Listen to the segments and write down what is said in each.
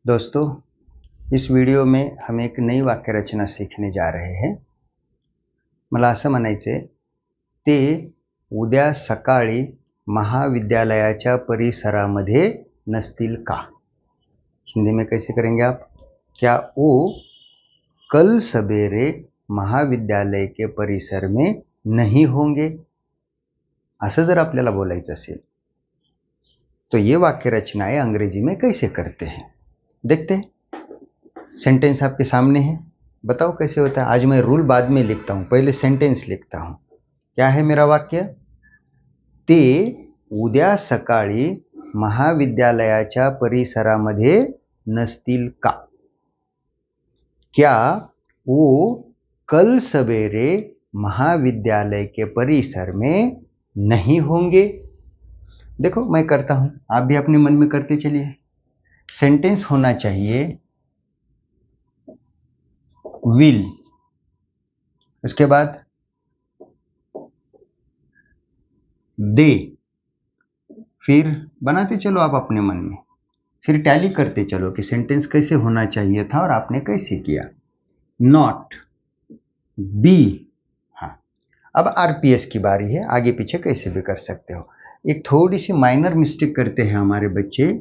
दोस्तों, इस व्हिडिओ में हम एक नई वाक्य रचना सीखने जा रहे हैं. मला असं म्हणायचे ते उद्या सकाळी महाविद्यालयाच्या परिसरामध्ये नसतील का. हिंदी में कैसे करेंगे आप? क्या वो कल सवेरे महाविद्यालय के परिसर में नहीं होंगे. असं जर आपल्याला बोलायचं असेल तो ये वाक्य रचनाएं अंग्रेजी में कैसे करते हैं देखते हैं. सेंटेंस आपके सामने है, बताओ कैसे होता है. आज मैं रूल बाद में लिखता हूं, पहले सेंटेंस लिखता हूं. क्या है मेरा वाक्य? ते उद्या सकाळी महाविद्यालयाच्या परिसरामध्ये नसतील का. क्या वो कल सवेरे महाविद्यालय के परिसर में नहीं होंगे. देखो मैं करता हूं, आप भी अपने मन में करते चलिए. सेंटेंस होना चाहिए विल, उसके बाद दे, फिर बनाते चलो आप अपने मन में, फिर टैली करते चलो कि सेंटेंस कैसे होना चाहिए था और आपने कैसे किया. Not, B. हाँ, अब आरपीएस की बारी है, आगे पीछे कैसे भी कर सकते हो. एक थोड़ी सी माइनर मिस्टेक करते हैं हमारे बच्चे.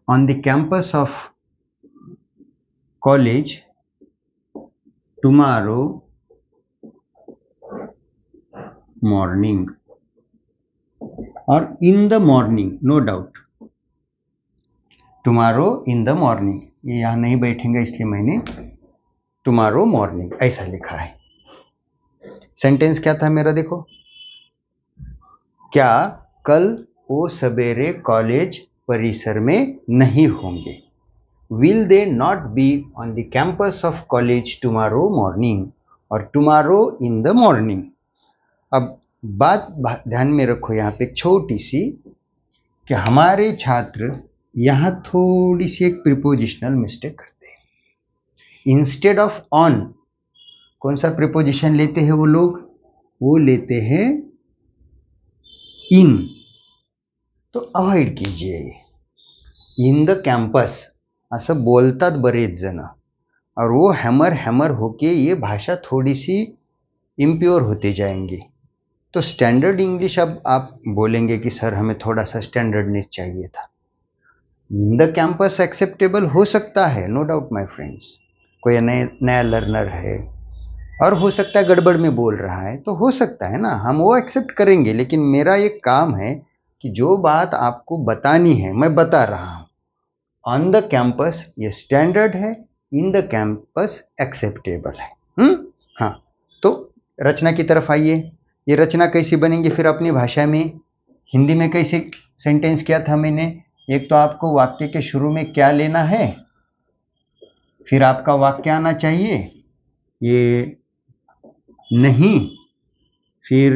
On the campus of college tomorrow morning और in the morning, no doubt. Tomorrow in the morning, ये यहां नहीं बैठेंगे इसलिए मैंने टुमारो मॉर्निंग ऐसा लिखा है. सेंटेंस क्या था मेरा, देखो. क्या कल वो सवेरे कॉलेज परिसर में नहीं होंगे. Will they not be on the campus of college tomorrow morning और टुमारो इन द मॉर्निंग. अब बात ध्यान में रखो यहाँ पे एक छोटी सी, कि हमारे छात्र यहाँ थोड़ी सी एक प्रीपोजिशनल मिस्टेक करते हैं. इंस्टेड ऑफ ऑन कौन सा प्रीपोजिशन लेते हैं वो लोग? वो लेते हैं इन. तो अवॉइड कीजिए. इन द कैंपस असं बोलतात बरेच जण, और वो हैमर हैमर होके ये भाषा थोड़ी सी इम्प्योर होते जाएंगे. तो स्टैंडर्ड इंग्लिश अब आप बोलेंगे कि सर हमें थोड़ा सा स्टैंडर्डनेस चाहिए था. इन द कैंपस एक्सेप्टेबल हो सकता है, नो डाउट माय फ्रेंड्स. कोई नया लर्नर है और हो सकता है गड़बड़ में बोल रहा है, तो हो सकता है ना, हम वो एक्सेप्ट करेंगे. लेकिन मेरा एक काम है कि जो बात आपको बतानी है मैं बता रहा हूं. ऑन द कैंपस ये स्टैंडर्ड है, इन द कैंपस एक्सेप्टेबल है. हाँ, तो रचना की तरफ आइए. ये रचना कैसी बनेंगी फिर अपनी भाषा में. हिंदी में कैसे सेंटेंस किया था मैंने? एक तो आपको वाक्य के शुरू में क्या लेना है, फिर आपका वाक्य आना चाहिए ये नहीं, फिर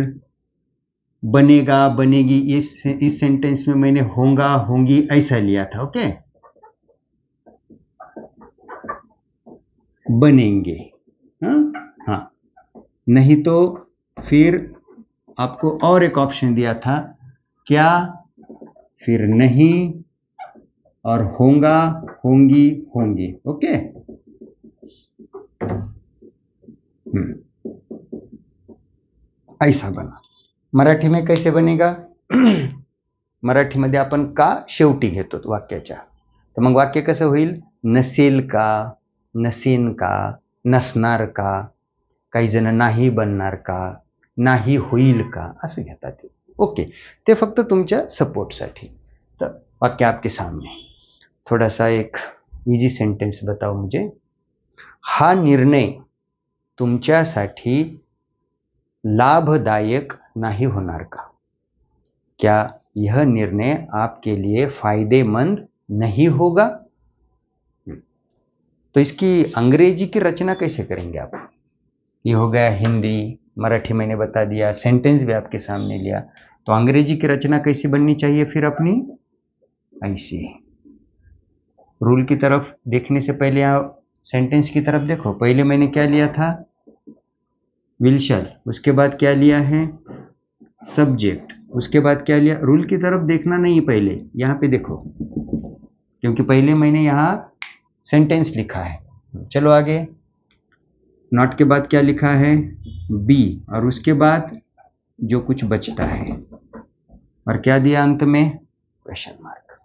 बनेगा बनेगी. इस सेंटेंस में मैंने होगा होंगी ऐसा लिया था. ओके, बनेंगे. हाँ, नहीं तो फिर आपको और एक ऑप्शन दिया था, क्या, फिर नहीं, और होगा होंगी होंगी. ओके. ऐसा बना. मराठी में कैसे बनेगा? मराठीमध्ये आपण का शेवटी घेतो वाक्याच्या, तर मग वाक्य कसं होईल? नसेल का, नसेन का, नसणार का, काही जण नाही बनणार का, नाही होईल का, असं घेतात ते. ओके, ते फक्त तुमच्या सपोर्टसाठी. तर वाक्य आपके सामने. थोड़ा सा एक इजी सेंटेंस बताओ मुझे. हा निर्णय तुमच्यासाठी लाभदायक नहीं होणार का. क्या यह निर्णय आपके लिए फायदेमंद नहीं होगा. तो इसकी अंग्रेजी की रचना कैसे करेंगे आप? ये हो गया हिंदी, मराठी मैंने बता दिया, सेंटेंस भी आपके सामने लिया. तो अंग्रेजी की रचना कैसी बननी चाहिए फिर अपनी? ऐसी. रूल की तरफ देखने से पहले आप सेंटेंस की तरफ देखो. पहले मैंने क्या लिया था? विल शैल. उसके बाद क्या लिया है? सब्जेक्ट, उसके बाद क्या लिया, रूल की तरफ देखना नहीं पहले, यहाँ पे देखो, क्योंकि पहले मैंने यहाँ सेंटेंस लिखा है। चलो आगे, नॉट के बाद क्या लिखा है, बी, और उसके बाद जो कुछ बचता है, और क्या दिया अंत में, क्वेश्चन मार्क।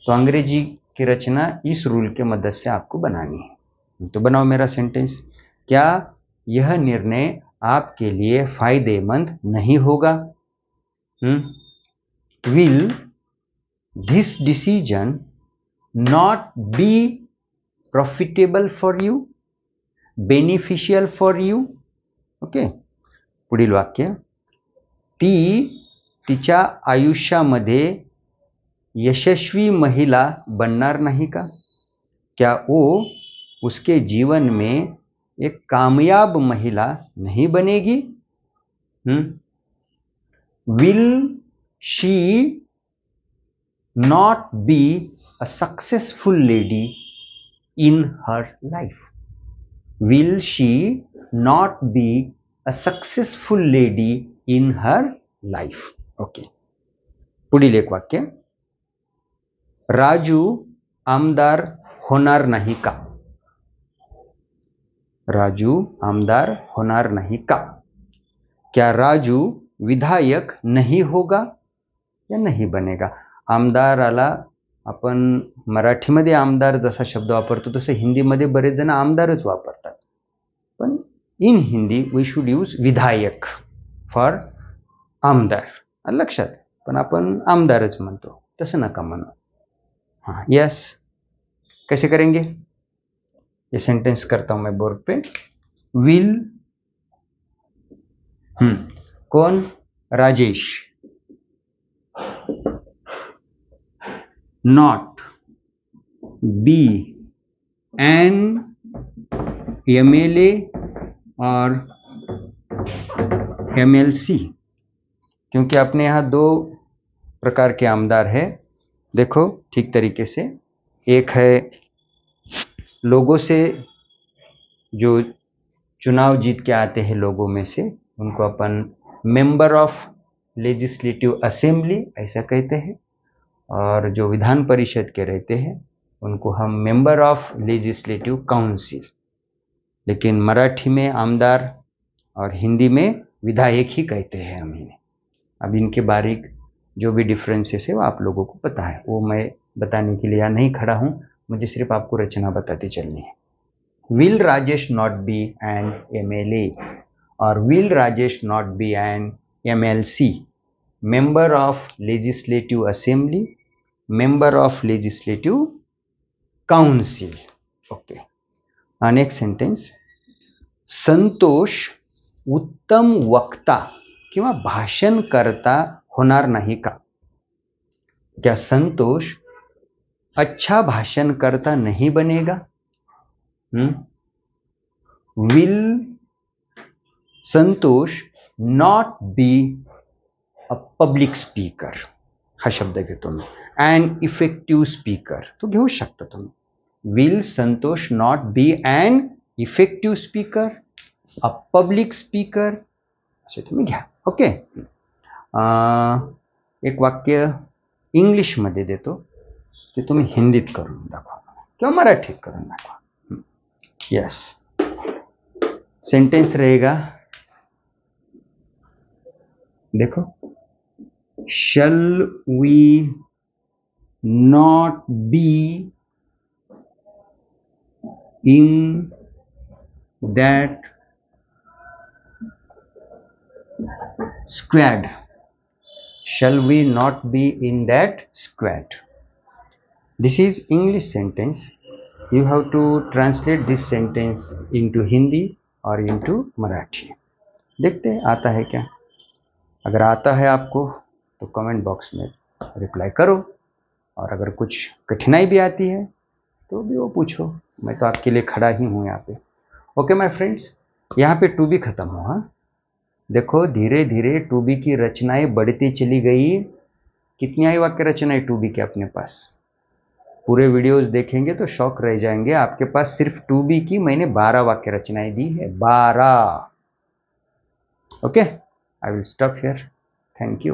तो अंग्रेजी की रचना इस रूल के मदद से आपको बनानी है। तो बनाओ मेरा सेंटेंस, क्या यह निर्णय आपके लिए फायदेमंद नहीं होगा? Will this decision not be profitable for you, beneficial for you? Okay, पुढील वाक्य, ती तिच्या आयुष्यामध्ये यशस्वी महिला बनणार नहीं का? क्या वो उसके जीवन में एक कामयाब महिला नहीं बनेगी? Will she not be a successful lady in her life? Will she not be a successful lady in her life? Okay, पुढील एक वाक्य, राजू आमदार होणार नहीं का? राजू आमदार होणार नहीं का? क्या राजू विधायक नहीं होगा या नहीं बनेगा? आमदाराला आपण मराठीमध्ये आमदार जसा शब्द वापरतो तसं हिंदीमध्ये बरेच जण आमदारच वापरतात, पण इन हिंदी वी शुड यूज विधायक फॉर आमदार, लक्षात, पण आपण आमदारच म्हणतो, तसं नका म्हणू. हाँ यस, कैसे करेंगे, ये सेंटेंस करता हूं मैं बोर्ड पे, विल, कौन, Rajesh, not be an MLA और एमएलसी, क्योंकि अपने यहाँ दो प्रकार के आमदार है, देखो ठीक तरीके से, एक है लोगों से जो चुनाव जीत के आते हैं लोगों में से, उनको अपन मेंबर ऑफ लेजिस्लेटिव असेंबली ऐसा कहते हैं, और जो विधान परिषद के रहते हैं उनको हम मेंबर ऑफ लेजिस्लेटिव काउंसिल, लेकिन मराठी में आमदार और हिंदी में विधायक ही कहते हैं हम इन्हें। अब इनके बारीक जो भी डिफरेंसेस है वो आप लोगों को पता है, वो मैं बताने के लिए यहाँ नहीं खड़ा हूँ, मुझे सिर्फ आपको रचना बताती चलनी है। Will Rajesh not be an MLA और will Rajesh not be an MLC, member of legislative assembly, member of legislative council. Okay, next sentence, Santosh उत्तम वक्ता किंवा भाषणकर्ता होणार नहीं का? क्या संतोष अच्छा भाषणकर्ता नहीं बनेगा? Will Santosh not be a public speaker, हा शब्द घेतो मी, एन इफेक्टिव्ह स्पीकर, तो घेऊ शकता तुम्ही. Will Santosh not be an effective speaker, a public speaker, असे तुम्ही घ्या. ओके, एक वाक्य इंग्लिशमध्ये देतो, ते तुम्ही हिंदीत करून दाखवा किंवा मराठीत करून दाखवा. यस, सेंटेंस रहेगा, देखो, shall we not be in that squad? Shall we not be in that squad? This is English sentence. You have to translate this sentence into Hindi or into Marathi. देखते हैं आता है क्या. अगर आता है आपको तो कमेंट बॉक्स में रिप्लाई करो, और अगर कुछ कठिनाई भी आती है तो भी वो पूछो, मैं तो आपके लिए खड़ा ही हूँ यहाँ पे. ओके माय फ्रेंड्स, यहाँ पे टू बी खत्म हुआ. देखो धीरे धीरे टू बी की रचनाएं बढ़ती चली गई. कितनी आई वाक्य रचनाएं टू बी के अपने पास? पूरे वीडियोस देखेंगे तो शौक रह जाएंगे. आपके पास सिर्फ टू बी की मैंने 12 वाक्य रचनाएं दी है, 12. Okay, I will stop here. Thank you.